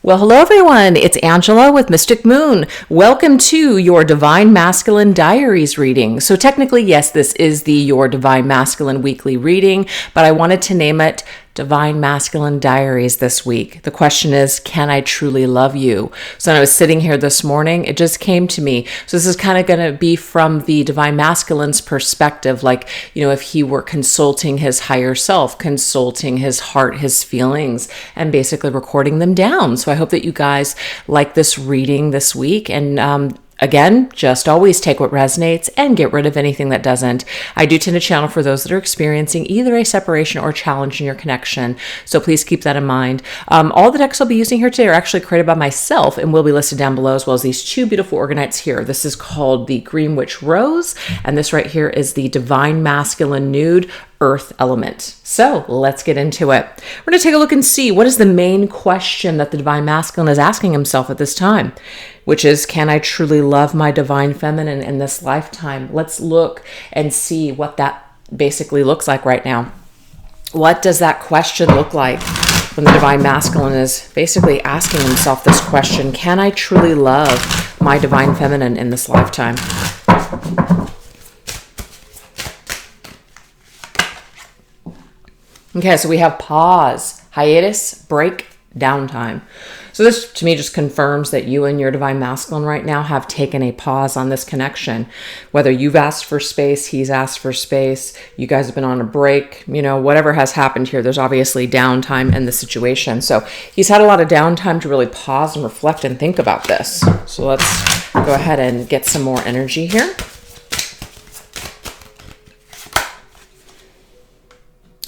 Well, hello everyone. It's Angela with Mystic Moon. Welcome to your Divine Masculine Diaries reading. So technically, yes, this is the Your Divine Masculine weekly reading, but I wanted to name it Divine Masculine Diaries this week. The question is, can I truly love you? So when I was sitting here this morning, it just came to me. So this is kind of going to be from the Divine Masculine's perspective, like, if he were consulting his higher self, consulting his heart, his feelings, and basically recording them down. So I hope that you guys like this reading this week. And again, just always take what resonates and get rid of anything that doesn't. I do tend to channel for those that are experiencing either a separation or challenge in your connection. So please keep that in mind. All the decks I'll be using here today are actually created by myself and will be listed down below, as well as these two beautiful orgonites here. This is called the Green Witch Rose, and this right here is the Divine Masculine Nude Earth Element. So let's get into it. We're going to take a look and see what is the main question that the Divine Masculine is asking himself at this time, which is, can I truly love my Divine Feminine in this lifetime? Let's look and see what that basically looks like right now. What does that question look like when the Divine Masculine is basically asking himself this question? Can I truly love my Divine Feminine in this lifetime? Okay, so we have pause, hiatus, break, downtime. So this to me just confirms that you and your Divine Masculine right now have taken a pause on this connection. Whether you've asked for space, he's asked for space, you guys have been on a break, whatever has happened here, there's obviously downtime in the situation. So he's had a lot of downtime to really pause and reflect and think about this. So let's go ahead and get some more energy here.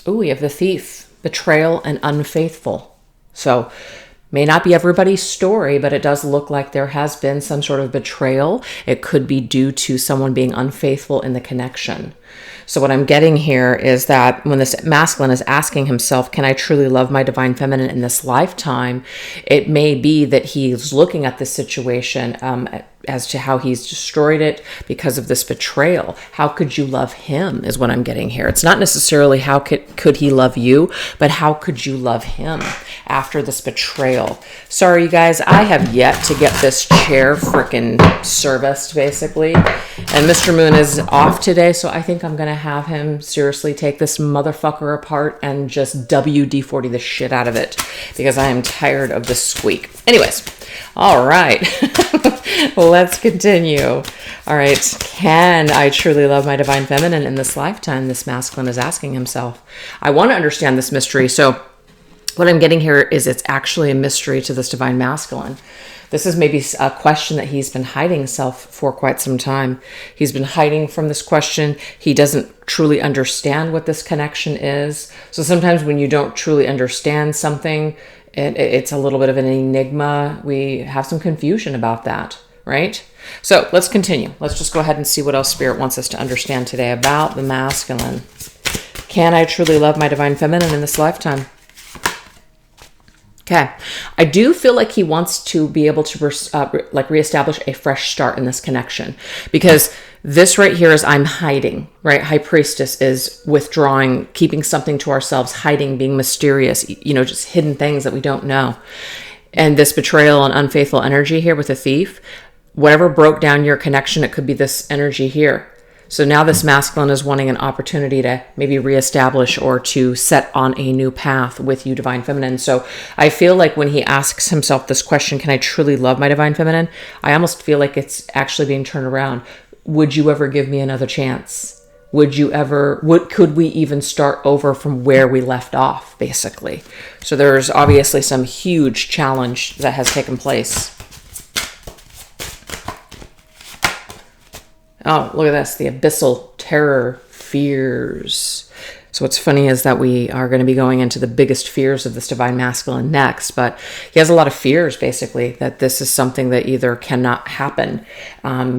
Ooh, we have the Thief, betrayal, and unfaithful. So may not be everybody's story, but it does look like there has been some sort of betrayal. It could be due to someone being unfaithful in the connection. So what I'm getting here is that when this masculine is asking himself, can I truly love my Divine Feminine in this lifetime? It may be that he's looking at this situation as to how he's destroyed it because of this betrayal. How could you love him is what I'm getting here. It's not necessarily how could he love you, but how could you love him after this betrayal? Sorry, you guys, I have yet to get this chair freaking serviced, basically. And Mr. Moon is off today, so I think I'm going to have him seriously take this motherfucker apart and just WD-40 the shit out of it, because I am tired of the squeak. Anyways, all right. Let's continue. All right. Can I truly love my Divine Feminine in this lifetime? This masculine is asking himself. I want to understand this mystery. So what I'm getting here is it's actually a mystery to this Divine Masculine. This is maybe a question that he's been hiding himself for quite some time. He's been hiding from this question. He doesn't truly understand what this connection is. So sometimes when you don't truly understand something, it's a little bit of an enigma. We have some confusion about that, right? So let's continue. Let's just go ahead and see what else Spirit wants us to understand today about the masculine. Can I truly love my Divine Feminine in this lifetime? Okay. I do feel like he wants to be able to reestablish a fresh start in this connection, because this right here is I'm hiding, right? High Priestess is withdrawing, keeping something to ourselves, hiding, being mysterious, just hidden things that we don't know. And this betrayal and unfaithful energy here with the Thief, whatever broke down your connection, it could be this energy here. So now this masculine is wanting an opportunity to maybe reestablish or to set on a new path with you, Divine Feminine. So I feel like when he asks himself this question, can I truly love my Divine Feminine? I almost feel like it's actually being turned around. Would you ever give me another chance? Could we even start over from where we left off, basically? So there's obviously some huge challenge that has taken place. Oh, look at this. The abyssal terror, fears. So what's funny is that we are going to be going into the biggest fears of this Divine Masculine next, but he has a lot of fears, basically, that this is something that either cannot happen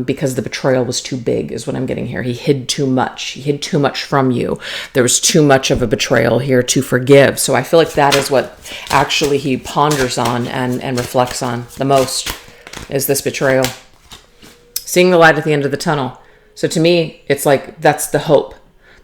because the betrayal was too big, is what I'm getting here. He hid too much. He hid too much from you. There was too much of a betrayal here to forgive. So I feel like that is what actually he ponders on and reflects on the most, is this betrayal. Seeing the light at the end of the tunnel. So to me, it's like that's the hope.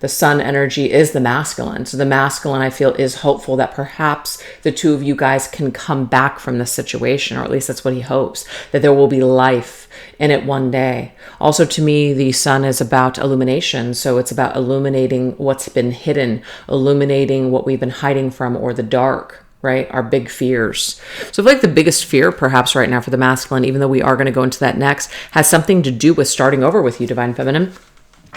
The sun energy is the masculine. So the masculine, I feel, is hopeful that perhaps the two of you guys can come back from this situation, or at least that's what he hopes, that there will be life in it one day. Also, to me, the sun is about illumination. So it's about illuminating what's been hidden, illuminating what we've been hiding from, or the dark, right? Our big fears. So I feel like the biggest fear perhaps right now for the masculine, even though we are going to go into that next, has something to do with starting over with you, Divine Feminine,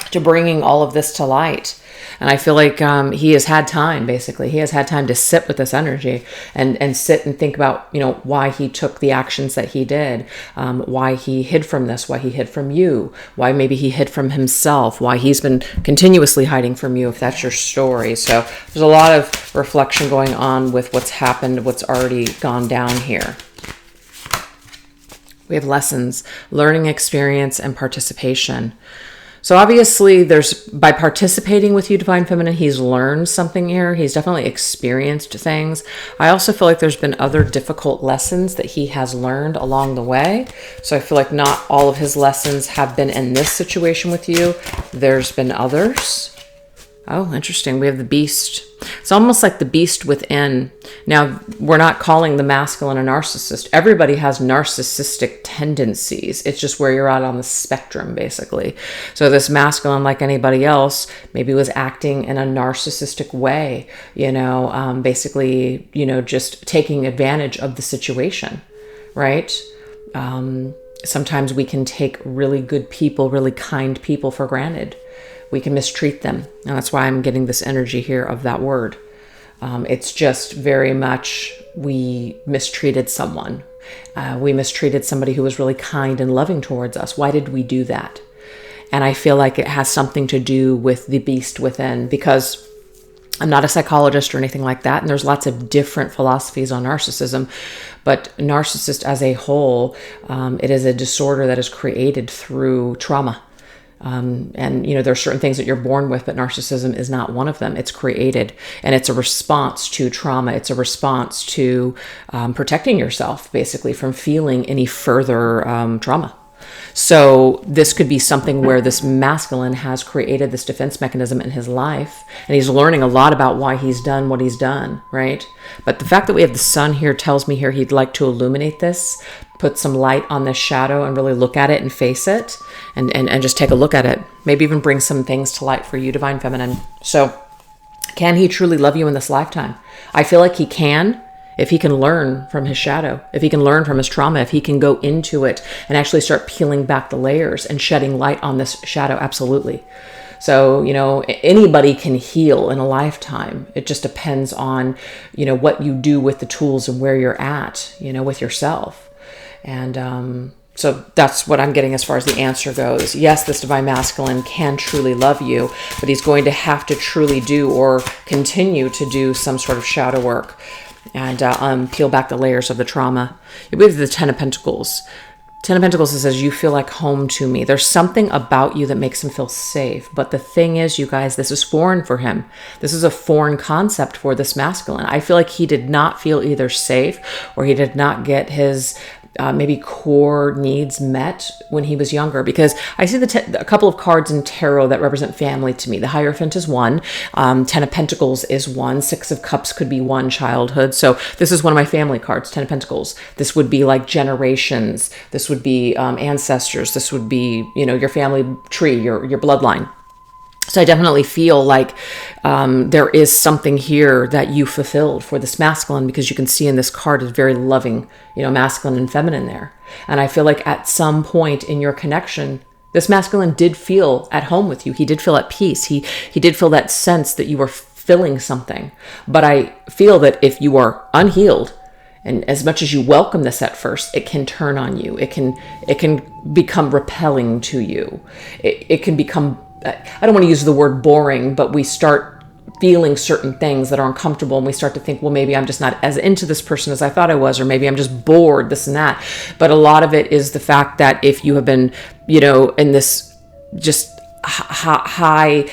to bringing all of this to light. And I feel like he has had time, basically. He has had time to sit with this energy and sit and think about, why he took the actions that he did, why he hid from this, why he hid from you, why maybe he hid from himself, why he's been continuously hiding from you, if that's your story. So there's a lot of reflection going on with what's happened, what's already gone down here. We have lessons, learning experience, and participation. So obviously by participating with you, Divine Feminine, he's learned something here. He's definitely experienced things. I also feel like there's been other difficult lessons that he has learned along the way. So I feel like not all of his lessons have been in this situation with you. There's been others. Oh, interesting. We have the beast. It's almost like the beast within. Now, we're not calling the masculine a narcissist. Everybody has narcissistic tendencies. It's just where you're at on the spectrum, basically. So this masculine, like anybody else, maybe was acting in a narcissistic way, basically, just taking advantage of the situation, right? Sometimes we can take really good people, really kind people for granted. We can mistreat them. And that's why I'm getting this energy here of that word. It's just very much we mistreated someone. We mistreated somebody who was really kind and loving towards us. Why did we do that? And I feel like it has something to do with the beast within, because I'm not a psychologist or anything like that. And there's lots of different philosophies on narcissism. But narcissist as a whole, it is a disorder that is created through trauma. And there are certain things that you're born with, but narcissism is not one of them. It's created, and it's a response to trauma. It's a response to protecting yourself, basically, from feeling any further trauma. So this could be something where this masculine has created this defense mechanism in his life, and he's learning a lot about why he's done what he's done, right? But the fact that we have the sun here tells me here he'd like to illuminate this, put some light on this shadow and really look at it and face it and just take a look at it. Maybe even bring some things to light for you, Divine Feminine. So can he truly love you in this lifetime? I feel like he can, if he can learn from his shadow, if he can learn from his trauma, if he can go into it and actually start peeling back the layers and shedding light on this shadow. Absolutely. So, anybody can heal in a lifetime. It just depends on, what you do with the tools and where you're at, with yourself. And so that's what I'm getting as far as the answer goes. Yes, this divine masculine can truly love you, but he's going to have to truly do or continue to do some sort of shadow work and peel back the layers of the trauma. We have the Ten of Pentacles. Ten of Pentacles says, you feel like home to me. There's something about you that makes him feel safe. But the thing is, you guys, this is foreign for him. This is a foreign concept for this masculine. I feel like he did not feel either safe or he did not get his maybe core needs met when he was younger, because I see a couple of cards in tarot that represent family to me. The Hierophant is one, Ten of Pentacles is one, Six of Cups could be one, childhood. So this is one of my family cards, Ten of Pentacles. This would be like generations. This would be ancestors. This would be, your family tree, your bloodline. So I definitely feel like there is something here that you fulfilled for this masculine, because you can see in this card is very loving, masculine and feminine there. And I feel like at some point in your connection, this masculine did feel at home with you. He did feel at peace. He did feel that sense that you were filling something. But I feel that if you are unhealed, and as much as you welcome this at first, it can turn on you. It can become repelling to you. It can become, I don't want to use the word boring, but we start feeling certain things that are uncomfortable, and we start to think, well, maybe I'm just not as into this person as I thought I was, or maybe I'm just bored, this and that. But a lot of it is the fact that if you have been, in this just high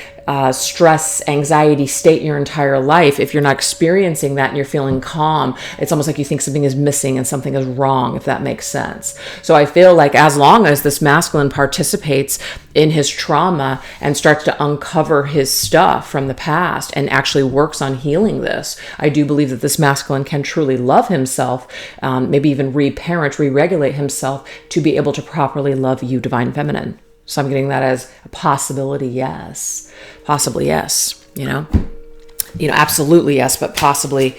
stress, anxiety state your entire life, if you're not experiencing that and you're feeling calm, it's almost like you think something is missing and something is wrong, if that makes sense. So I feel like as long as this masculine participates in his trauma and starts to uncover his stuff from the past and actually works on healing this, I do believe that this masculine can truly love himself, maybe even reparent, re-regulate himself to be able to properly love you, divine feminine. So I'm getting that as a possibility, yes. Possibly, yes. Absolutely, yes, but possibly,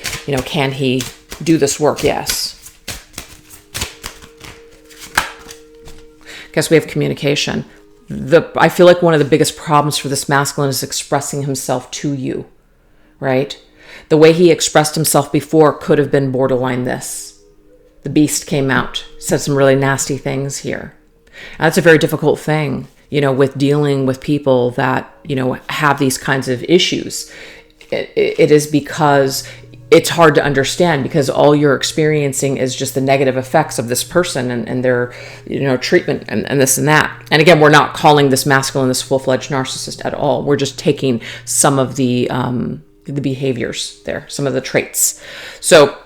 can he do this work? Yes. Guess we have communication. I feel like one of the biggest problems for this masculine is expressing himself to you, right? The way he expressed himself before could have been borderline this. The beast came out, said some really nasty things here. That's a very difficult thing, with dealing with people that, have these kinds of issues. It is because it's hard to understand, because all you're experiencing is just the negative effects of this person and their, treatment and this and that. And again, we're not calling this masculine this full-fledged narcissist at all. We're just taking some of the behaviors there, some of the traits. So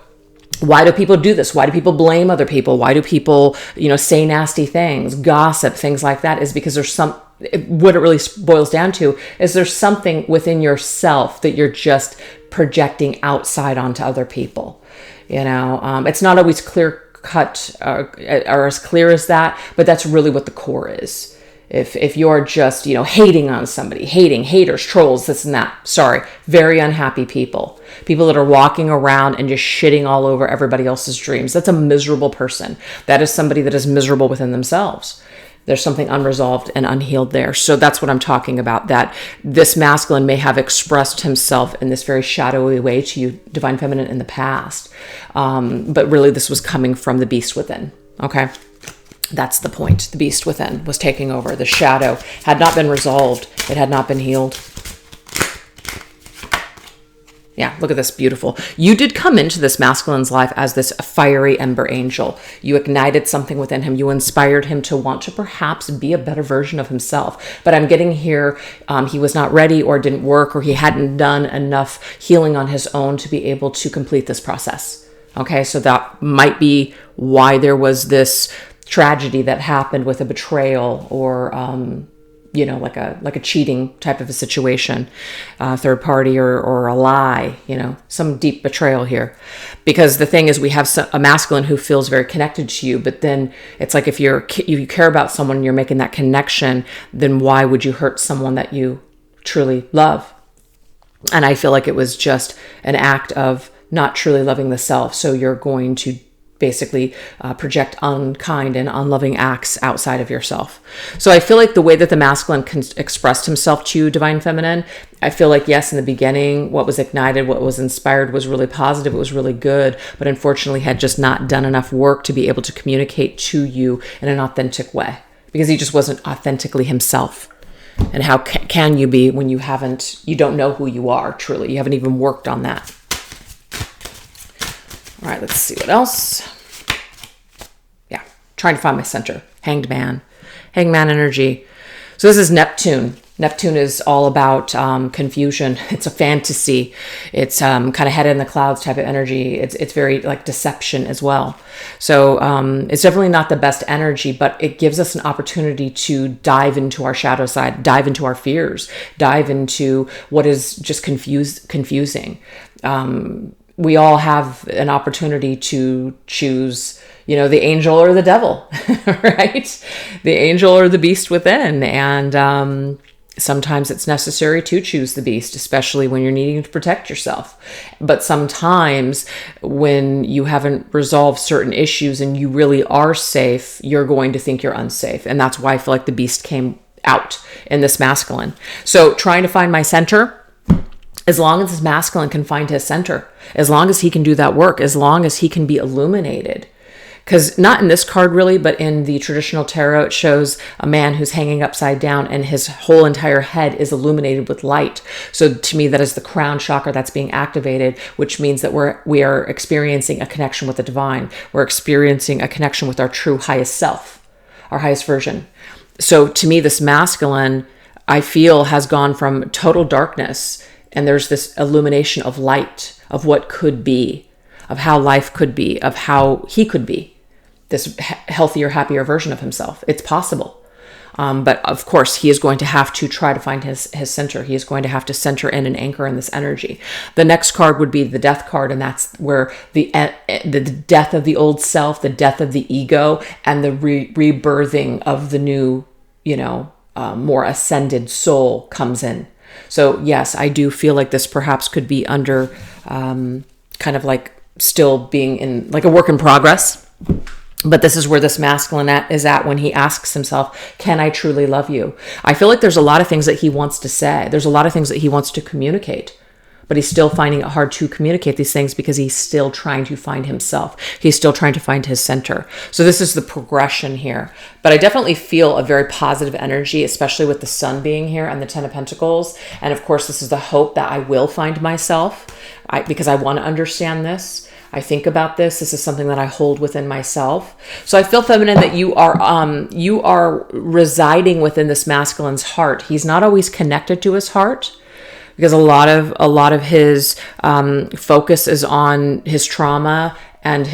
why do people do this? Why do people blame other people? Why do people, say nasty things, gossip, things like that? Is because there's what it really boils down to is there's something within yourself that you're just projecting outside onto other people. It's not always clear cut or as clear as that, but that's really what the core is. If you're just, hating on somebody, haters, trolls, this and that, very unhappy people that are walking around and just shitting all over everybody else's dreams. That's a miserable person. That is somebody that is miserable within themselves. There's something unresolved and unhealed there. So that's what I'm talking about, that this masculine may have expressed himself in this very shadowy way to you, divine feminine, in the past. But really this was coming from the beast within. Okay. That's the point. The beast within was taking over. The shadow had not been resolved. It had not been healed. Yeah, look at this, beautiful. You did come into this masculine's life as this fiery ember angel. You ignited something within him. You inspired him to want to perhaps be a better version of himself. But I'm getting here, he was not ready or didn't work, or he hadn't done enough healing on his own to be able to complete this process. Okay, so that might be why there was this tragedy that happened with a betrayal or like a cheating type of a situation, third party or a lie, some deep betrayal here. Because the thing is, we have a masculine who feels very connected to you, but then it's like if you care about someone and you're making that connection, then why would you hurt someone that you truly love? And I feel like it was just an act of not truly loving the self. So you're going to basically project unkind and unloving acts outside of yourself. So I feel like the way that the masculine expressed himself to you, divine feminine, I feel like, yes, in the beginning, what was ignited, what was inspired was really positive. It was really good, but unfortunately had just not done enough work to be able to communicate to you in an authentic way, because he just wasn't authentically himself. And how can you be when you don't know who you are truly? You haven't even worked on that. All right, let's see what else. Yeah, trying to find my center. Hanged man energy. So this is Neptune. Neptune is all about confusion. It's a fantasy. It's kind of head in the clouds type of energy. It's very like deception as well. So it's definitely not the best energy, but it gives us an opportunity to dive into our shadow side, dive into our fears, dive into what is just confusing. We all have an opportunity to choose, the angel or the devil, right? The angel or the beast within. And sometimes it's necessary to choose the beast, especially when you're needing to protect yourself. But sometimes when you haven't resolved certain issues and you really are safe, you're going to think you're unsafe. And that's why I feel like the beast came out in this masculine. So trying to find my center. As long as this masculine can find his center, as long as he can do that work, as long as he can be illuminated. Because not in this card really, but in the traditional tarot, it shows a man who's hanging upside down and his whole entire head is illuminated with light. So to me, that is the crown chakra that's being activated, which means that we are experiencing a connection with the divine. We're experiencing a connection with our true highest self, our highest version. So to me, this masculine I feel has gone from total darkness, and there's this illumination of light, of what could be, of how life could be, of how he could be this healthier, happier version of himself. It's possible. But of course, he is going to have to try to find his center. He is going to have to center in and anchor in this energy. The next card would be the death card, and that's where the death of the old self, the death of the ego, and the rebirthing of the new, more ascended soul comes in. So yes, I do feel like this perhaps could be under kind of like still being in like a work in progress. But this is where this masculine is at when he asks himself, can I truly love you? I feel like there's a lot of things that he wants to say. There's a lot of things that he wants to communicate, but he's still finding it hard to communicate these things because he's still trying to find himself. He's still trying to find his center. So this is the progression here. But I definitely feel a very positive energy, especially with the sun being here and the 10 of Pentacles. And of course, this is the hope that I will find myself because I want to understand this. I think about this. This is something that I hold within myself. So I feel, feminine, that you are residing within this masculine's heart. He's not always connected to his heart because a lot of his focus is on his trauma and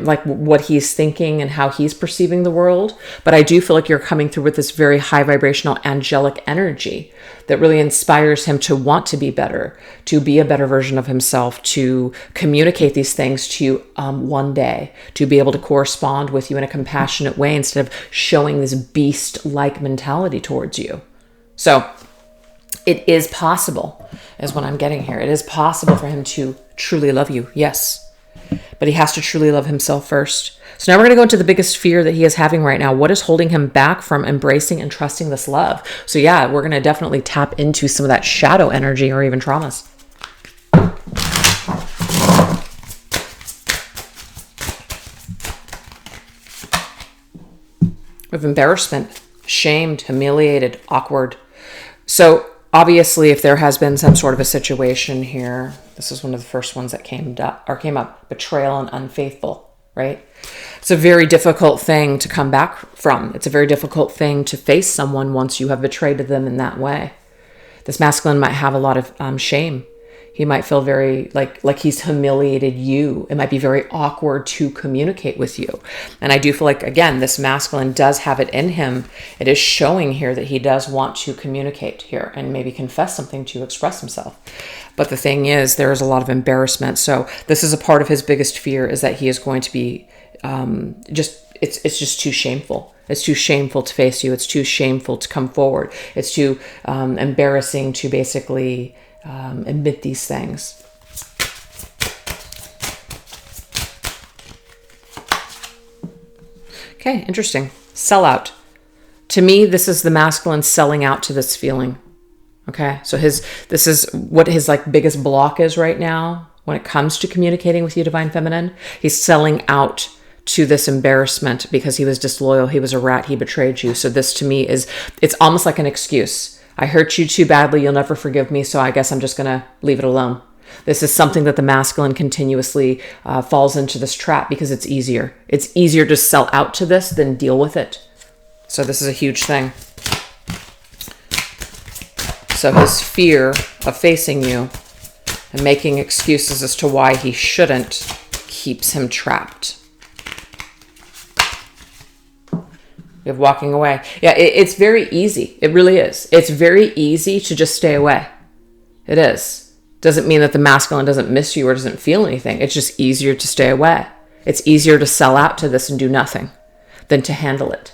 like what he's thinking and how he's perceiving the world. But I do feel like you're coming through with this very high vibrational angelic energy that really inspires him to want to be better, to be a better version of himself, to communicate these things to you one day, to be able to correspond with you in a compassionate way instead of showing this beast-like mentality towards you. So it is possible, is what I'm getting here. It is possible for him to truly love you, yes. But he has to truly love himself first. So now we're going to go into the biggest fear that he is having right now. What is holding him back from embracing and trusting this love? So yeah, we're going to definitely tap into some of that shadow energy or even traumas. We have embarrassment, shamed, humiliated, awkward. So obviously, if there has been some sort of a situation here, this is one of the first ones that came up, betrayal and unfaithful, right? It's a very difficult thing to come back from. It's a very difficult thing to face someone once you have betrayed them in that way. This masculine might have a lot of shame. He might feel very like he's humiliated you. It might be very awkward to communicate with you. And I do feel like, again, this masculine does have it in him. It is showing here that he does want to communicate here and maybe confess something to express himself. But the thing is, there is a lot of embarrassment. So this is a part of his biggest fear, is that he is going to be it's just too shameful. It's too shameful to face you. It's too shameful to come forward. It's too embarrassing to basically admit these things. Okay, interesting. Sell out. To me, this is the masculine selling out to this feeling. Okay, so this is what his like biggest block is right now when it comes to communicating with you, Divine Feminine. He's selling out to this embarrassment because he was disloyal, he was a rat, he betrayed you. So this to me it's almost like an excuse. I hurt you too badly, you'll never forgive me, so I guess I'm just gonna leave it alone. This is something that the masculine continuously falls into this trap because it's easier. It's easier to sell out to this than deal with it. So this is a huge thing. So his fear of facing you and making excuses as to why he shouldn't keeps him trapped. We have walking away. Yeah, it's very easy. It really is. It's very easy to just stay away. It is. Doesn't mean that the masculine doesn't miss you or doesn't feel anything. It's just easier to stay away. It's easier to sell out to this and do nothing than to handle it,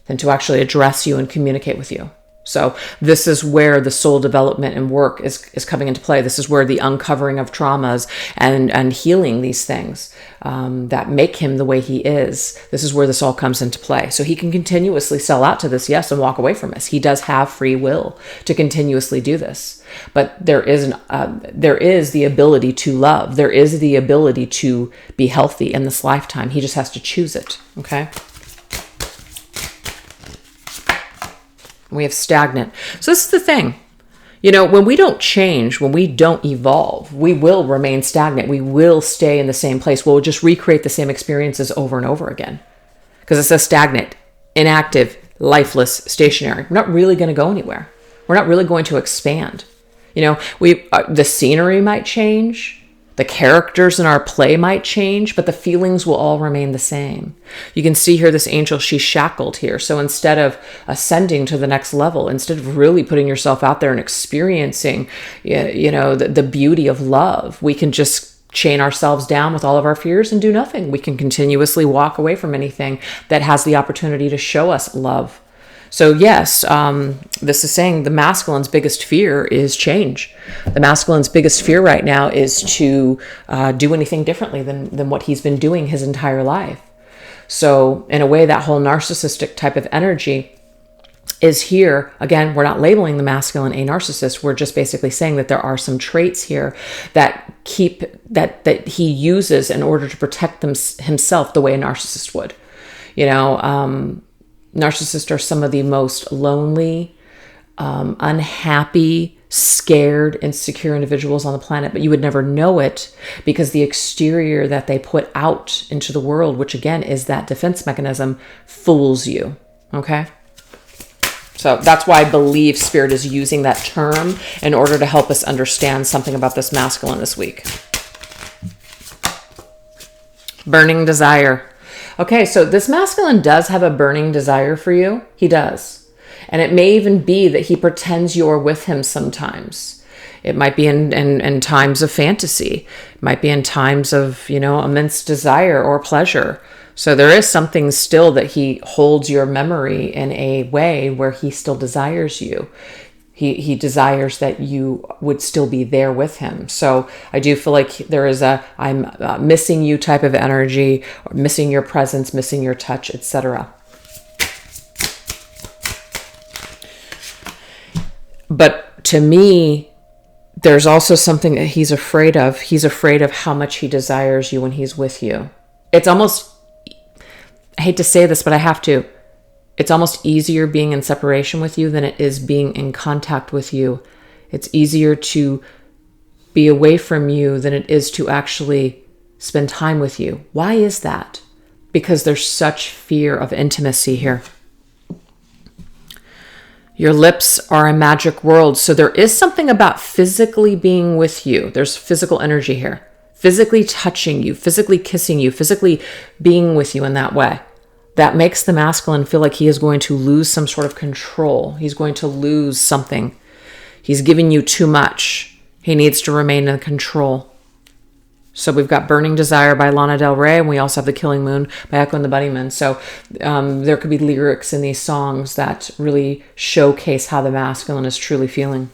than to actually address you and communicate with you. So this is where the soul development and work is coming into play. This is where the uncovering of traumas and healing these things that make him the way he is. This is where this all comes into play. So he can continuously sell out to this, yes, and walk away from us. He does have free will to continuously do this. But there is the ability to love. There is the ability to be healthy in this lifetime. He just has to choose it, okay? We have stagnant. So this is the thing. You know, when we don't change, when we don't evolve, we will remain stagnant. We will stay in the same place. We'll just recreate the same experiences over and over again. Because it says stagnant, inactive, lifeless, stationary. We're not really going to go anywhere. We're not really going to expand. You know, the scenery might change. The characters in our play might change, but the feelings will all remain the same. You can see here this angel, she's shackled here. So instead of ascending to the next level, instead of really putting yourself out there and experiencing, the beauty of love, we can just chain ourselves down with all of our fears and do nothing. We can continuously walk away from anything that has the opportunity to show us love. So yes, this is saying the masculine's biggest fear is change. The masculine's biggest fear right now is to do anything differently than what he's been doing his entire life. So in a way, that whole narcissistic type of energy is here. Again, we're not labeling the masculine a narcissist. We're just basically saying that there are some traits here that he uses in order to protect himself the way a narcissist would. Narcissists are some of the most lonely, unhappy, scared, insecure individuals on the planet, but you would never know it because the exterior that they put out into the world, which again is that defense mechanism, fools you. Okay? So that's why I believe Spirit is using that term in order to help us understand something about this masculine this week. Burning desire. Okay, so this masculine does have a burning desire for you. He does. And it may even be that he pretends you're with him sometimes. It might be in times of fantasy. It might be in times of, immense desire or pleasure. So there is something still that he holds your memory in a way where he still desires you. He desires that you would still be there with him. So I do feel like there is I'm missing you type of energy, or missing your presence, missing your touch, etc. But to me, there's also something that he's afraid of. He's afraid of how much he desires you when he's with you. It's almost, I hate to say this, but I have to. It's almost easier being in separation with you than it is being in contact with you. It's easier to be away from you than it is to actually spend time with you. Why is that? Because there's such fear of intimacy here. Your lips are a magic world. So there is something about physically being with you. There's physical energy here. Physically touching you, physically kissing you, physically being with you in that way. That makes the masculine feel like he is going to lose some sort of control. He's going to lose something. He's giving you too much. He needs to remain in control. So we've got Burning Desire by Lana Del Rey, and we also have The Killing Moon by Echo and the Bunnymen. So there could be lyrics in these songs that really showcase how the masculine is truly feeling.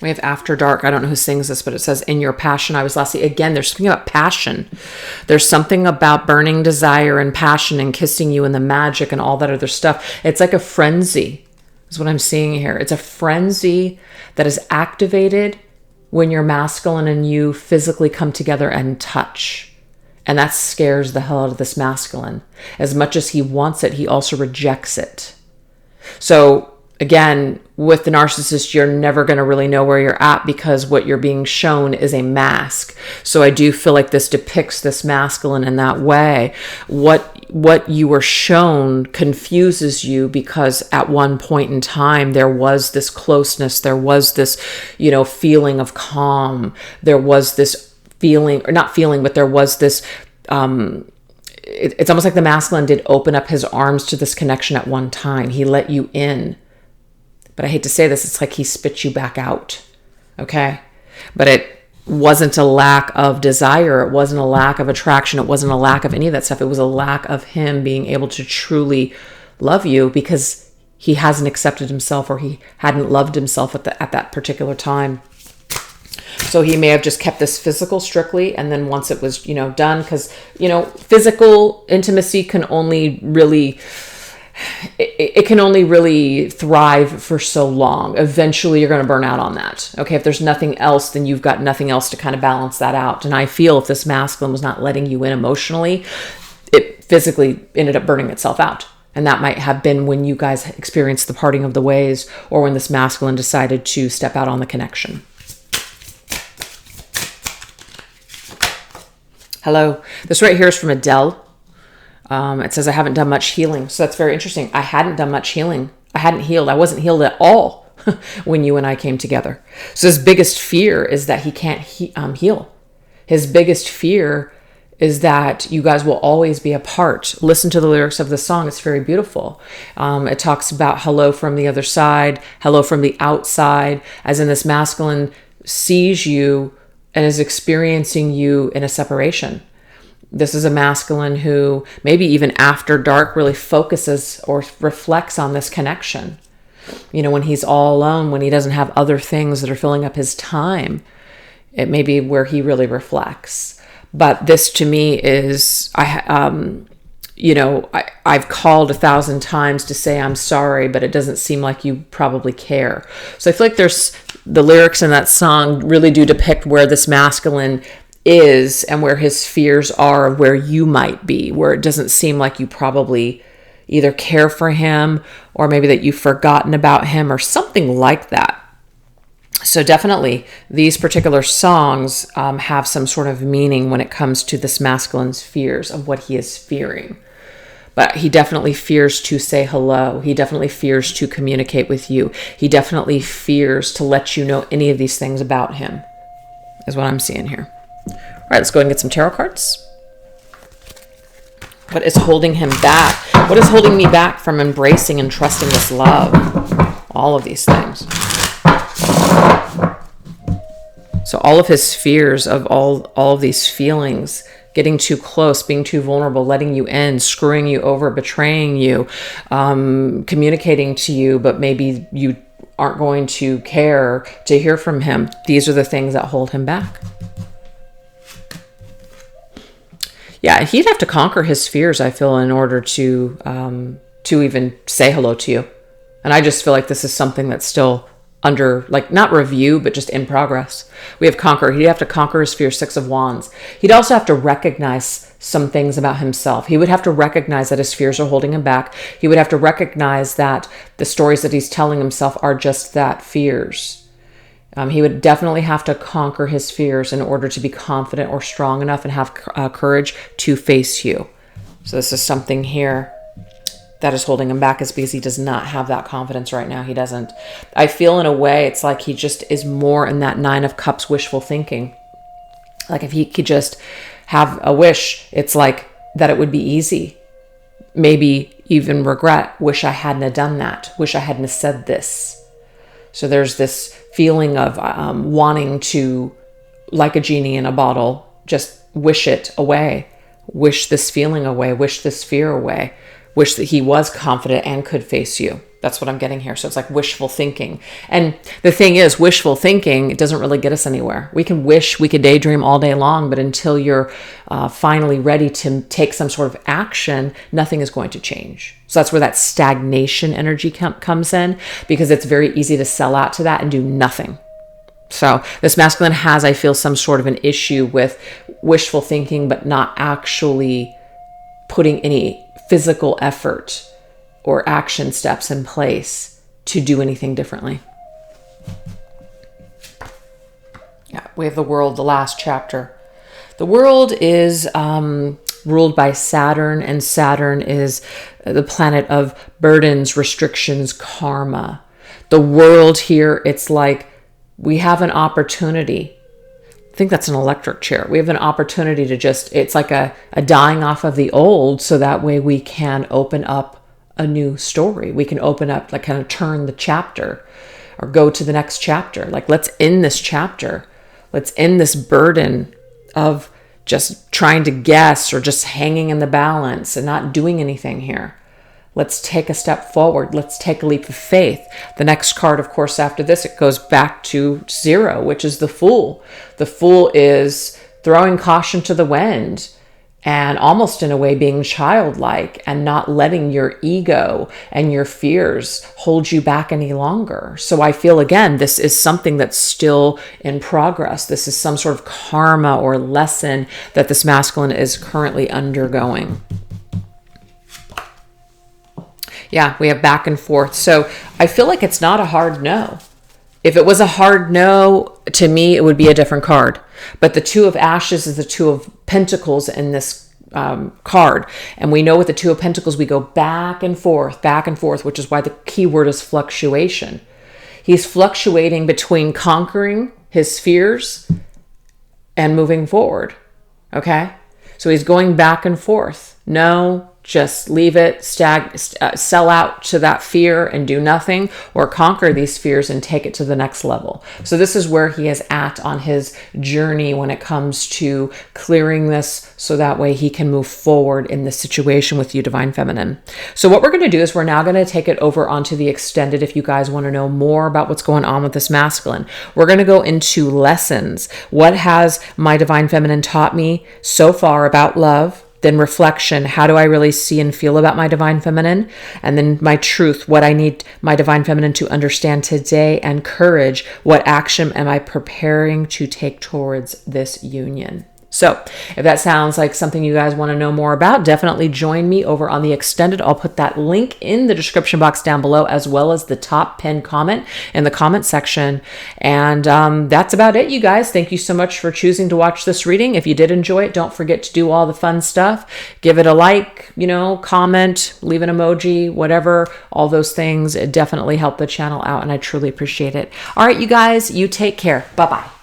We have After Dark. I don't know who sings this, but it says, in your passion, I was lasting. Again, there's something about passion. There's something about burning desire and passion and kissing you and the magic and all that other stuff. It's like a frenzy is what I'm seeing here. It's a frenzy that is activated when your masculine and you physically come together and touch. And that scares the hell out of this masculine. As much as he wants it, he also rejects it. So again, with the narcissist, you're never going to really know where you're at because what you're being shown is a mask. So I do feel like this depicts this masculine in that way. What you were shown confuses you because at one point in time, there was this closeness. There was this, feeling of calm. There was this feeling, or not feeling, but there was this, it's almost like the masculine did open up his arms to this connection at one time. He let you in. But I hate to say this, it's like he spit you back out, okay? But it wasn't a lack of desire. It wasn't a lack of attraction. It wasn't a lack of any of that stuff. It was a lack of him being able to truly love you because he hasn't accepted himself or he hadn't loved himself at that particular time. So he may have just kept this physical strictly, and then once it was, done, because, physical intimacy can only really... It can only really thrive for so long. Eventually, you're going to burn out on that. Okay, if there's nothing else, then you've got nothing else to kind of balance that out. And I feel if this masculine was not letting you in emotionally, it physically ended up burning itself out. And that might have been when you guys experienced the parting of the ways, or when this masculine decided to step out on the connection. Hello. This right here is from Adele. It says, I haven't done much healing. So that's very interesting. I hadn't done much healing. I hadn't healed. I wasn't healed at all when you and I came together. So his biggest fear is that he can't heal. His biggest fear is that you guys will always be apart. Listen to the lyrics of the song. It's very beautiful. It talks about hello from the other side, hello from the outside, as in this masculine sees you and is experiencing you in a separation. This is a masculine who maybe even after dark really focuses or reflects on this connection. You know, when he's all alone, when he doesn't have other things that are filling up his time, it may be where he really reflects. But this to me is, I've called 1,000 times to say I'm sorry, but it doesn't seem like you probably care. So I feel like there's the lyrics in that song really do depict where this masculine is and where his fears are, where you might be, where it doesn't seem like you probably either care for him or maybe that you've forgotten about him or something like that. So definitely these particular songs have some sort of meaning when it comes to this masculine's fears of what he is fearing. But he definitely fears to say hello. He definitely fears to communicate with you. He definitely fears to let you know any of these things about him, is what I'm seeing here. All right, let's go ahead and get some tarot cards. What is holding him back? What is holding me back from embracing and trusting this love? All of these things. So all of his fears of all of these feelings, getting too close, being too vulnerable, letting you in, screwing you over, betraying you, communicating to you, but maybe you aren't going to care to hear from him. These are the things that hold him back. Yeah, he'd have to conquer his fears, I feel, in order to even say hello to you. And I just feel like this is something that's still under, like, not review, but just in progress. We have conquer. He'd have to conquer his fear, 6 of Wands. He'd also have to recognize some things about himself. He would have to recognize that his fears are holding him back. He would have to recognize that the stories that he's telling himself are just that, fears. He would definitely have to conquer his fears in order to be confident or strong enough and have courage to face you. So this is something here that is holding him back, is because he does not have that confidence right now. He doesn't. I feel in a way it's like he just is more in that 9 of Cups wishful thinking. Like if he could just have a wish, it's like that it would be easy. Maybe even regret, wish I hadn't have done that. Wish I hadn't have said this. So there's this feeling of wanting to, like a genie in a bottle, just wish it away. Wish this feeling away. Wish this fear away. Wish that he was confident and could face you. That's what I'm getting here. So it's like wishful thinking. And the thing is, wishful thinking, it doesn't really get us anywhere. We can wish, we could daydream all day long, but until you're finally ready to take some sort of action, nothing is going to change. So that's where that stagnation energy comes in, because it's very easy to sell out to that and do nothing. So this masculine has, I feel, some sort of an issue with wishful thinking, but not actually putting any physical effort or action steps in place to do anything differently. Yeah, we have the World, the last chapter. The World is ruled by Saturn, and Saturn is the planet of burdens, restrictions, karma. The World here, it's like we have an opportunity. I think that's an electric chair. We have an opportunity to just, it's like a dying off of the old, so that way we can open up a new story. We can open up, like kind of turn the chapter or go to the next chapter. Like, let's end this chapter. Let's end this burden of just trying to guess or just hanging in the balance and not doing anything here. Let's take a step forward. Let's take a leap of faith. The next card, of course, after this, it goes back to 0, which is the Fool. The Fool is throwing caution to the wind and almost in a way being childlike and not letting your ego and your fears hold you back any longer. So I feel, again, this is something that's still in progress. This is some sort of karma or lesson that this masculine is currently undergoing. Yeah, we have back and forth. So I feel like it's not a hard no. If it was a hard no, to me, it would be a different card. But the 2 of Ashes is the 2 of Pentacles in this card. And we know with the Two of Pentacles, we go back and forth, which is why the key word is fluctuation. He's fluctuating between conquering his fears and moving forward. Okay? So he's going back and forth. No, just leave it, sell out to that fear and do nothing, or conquer these fears and take it to the next level. So this is where he is at on his journey when it comes to clearing this, so that way he can move forward in this situation with you, Divine Feminine. So what we're going to do is we're now going to take it over onto the extended. If you guys want to know more about what's going on with this masculine, we're going to go into lessons. What has my Divine Feminine taught me so far about love? Then reflection, how do I really see and feel about my Divine Feminine? And then my truth, what I need my Divine Feminine to understand today, and courage, what action am I preparing to take towards this union? So if that sounds like something you guys want to know more about, definitely join me over on the extended. I'll put that link in the description box down below, as well as the top pinned comment in the comment section. And that's about it, you guys. Thank you so much for choosing to watch this reading. If you did enjoy it, don't forget to do all the fun stuff. Give it a like, comment, leave an emoji, whatever, all those things. It definitely help the channel out, and I truly appreciate it. All right, you guys, you take care. Bye-bye.